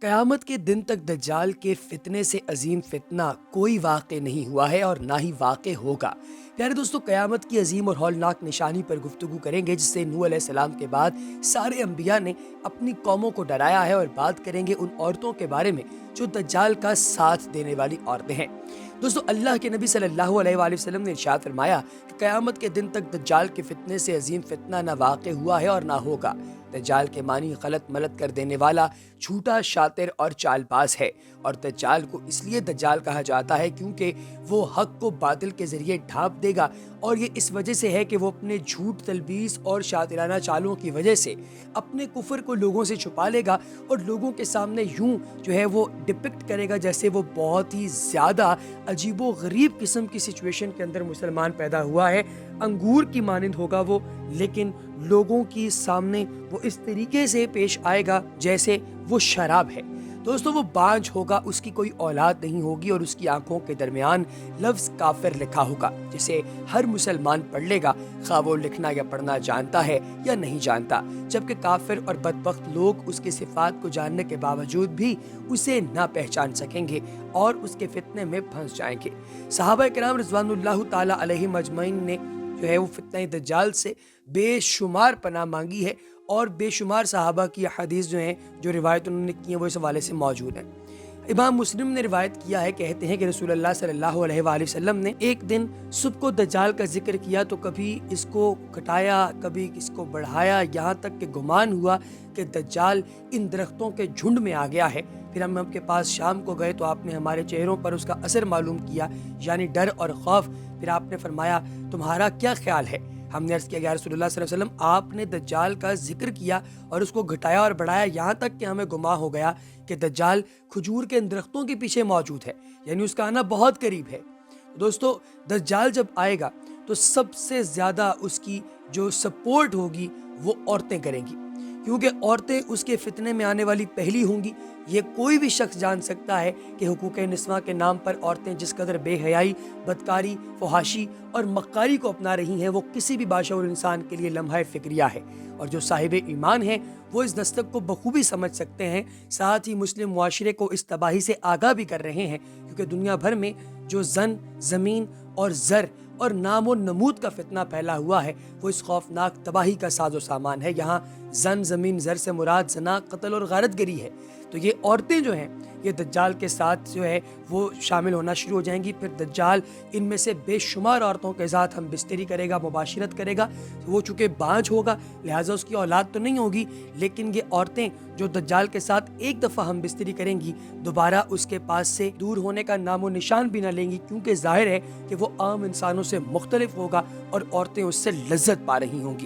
قیامت کے دن تک دجال کے فتنے سے عظیم فتنہ کوئی واقع نہیں ہوا ہے اور نہ ہی واقع ہوگا۔ پیارے دوستو، قیامت کی عظیم اور ہولناک نشانی پر گفتگو کریں گے، جس سے نوح علیہ السلام کے بعد سارے انبیاء نے اپنی قوموں کو ڈرایا ہے، اور بات کریں گے ان عورتوں کے بارے میں جو دجال کا ساتھ دینے والی عورتیں ہیں۔ دوستو، اللہ کے نبی صلی اللہ علیہ وآلہ وسلم نے ارشاد فرمایا کہ قیامت کے دن تک دجال کے فتنے سے عظیم فتنہ نہ واقع ہوا ہے اور نہ ہوگا۔ دجال کے معنی غلط ملت کر دینے والا، جھوٹا، شاطر اور چال باز ہے، اور دجال کو اس لیے دجال کہا جاتا ہے کیونکہ وہ حق کو باطل کے ذریعے ڈھانپ دے گا، اور یہ اس وجہ سے ہے کہ وہ اپنے جھوٹ، تلبیس اور شاطرانہ چالوں کی وجہ سے اپنے کفر کو لوگوں سے چھپا لے گا، اور لوگوں کے سامنے یوں وہ ڈپکٹ کرے گا جیسے وہ بہت ہی زیادہ عجیب و غریب قسم کی سچویشن کے اندر مسلمان پیدا ہوا ہے۔ انگور کی مانند ہوگا وہ، لیکن لوگوں کی سامنے وہ اس طریقے سے پیش آئے گا جیسے وہ شراب ہے۔ دوستو، وہ بانجھ ہوگا، اس کی کوئی اولاد نہیں ہوگی، اور اس کی آنکھوں کے درمیان لفظ کافر لکھا ہوگا، جسے ہر مسلمان پڑھ لے گا، خواہ وہ لکھنا یا پڑھنا جانتا ہے یا نہیں جانتا، جبکہ کافر اور بدبخت لوگ اس کی صفات کو جاننے کے باوجود بھی اسے نہ پہچان سکیں گے اور اس کے فتنے میں پھنس جائیں گے۔ صحابہ کرام رضوان اللہ تعالی علیہم اجمعین نے وہ فتنہ دجال سے بے شمار پناہ مانگی ہے، اور بے شمار صحابہ کی حدیث جو روایت انہوں نے کی ہیں وہ اس حوالے سے موجود ہیں۔ امام مسلم نے روایت کیا ہے، کہتے ہیں کہ رسول اللہ صلی اللہ علیہ وآلہ وسلم نے ایک دن صبح کو دجال کا ذکر کیا تو کبھی اس کو گھٹایا، کبھی اس کو بڑھایا، یہاں تک کہ گمان ہوا کہ دجال ان درختوں کے جھنڈ میں آ گیا ہے۔ پھر ہم کے پاس شام کو گئے تو آپ نے ہمارے چہروں پر اس کا اثر معلوم کیا، یعنی ڈر اور خوف۔ پھر آپ نے فرمایا، تمہارا کیا خیال ہے؟ ہم نے عرض کیا، یا رسول اللہ صلی اللہ علیہ وسلم، آپ نے دجال کا ذکر کیا اور اس کو گھٹایا اور بڑھایا، یہاں تک کہ ہمیں گمان ہو گیا کہ دجال کھجور کے ان درختوں کے پیچھے موجود ہے، یعنی اس کا آنا بہت قریب ہے۔ دوستو، دجال جب آئے گا تو سب سے زیادہ اس کی جو سپورٹ ہوگی وہ عورتیں کریں گی، کیونکہ عورتیں اس کے فتنے میں آنے والی پہلی ہوں گی۔ یہ کوئی بھی شخص جان سکتا ہے کہ حقوق نسواں کے نام پر عورتیں جس قدر بے حیائی، بدکاری، فحاشی اور مکاری کو اپنا رہی ہیں، وہ کسی بھی باشعور انسان کے لیے لمحہ فکریہ ہے، اور جو صاحب ایمان ہیں وہ اس دستک کو بخوبی سمجھ سکتے ہیں، ساتھ ہی مسلم معاشرے کو اس تباہی سے آگاہ بھی کر رہے ہیں، کیونکہ دنیا بھر میں جو زمین اور زر اور نام و نمود کا فتنہ پھیلا ہوا ہے، وہ اس خوفناک تباہی کا ساز و سامان ہے۔ یہاں زمین، زر سے مراد زنا، قتل اور غارت گری ہے۔ تو یہ عورتیں جو ہیں یہ دجال کے ساتھ وہ شامل ہونا شروع ہو جائیں گی۔ پھر دجال ان میں سے بے شمار عورتوں کے ساتھ ہم بستری کرے گا، مباشرت کرے گا۔ وہ چونکہ بانجھ ہوگا لہٰذا اس کی اولاد تو نہیں ہوگی، لیکن یہ عورتیں جو دجال کے ساتھ ایک دفعہ ہم بستری کریں گی، دوبارہ اس کے پاس سے دور ہونے کا نام و نشان بھی نہ لیں گی، کیونکہ ظاہر ہے کہ وہ عام انسانوں سے مختلف ہوگا اور عورتیں اس سے لذت پا رہی ہوں گی۔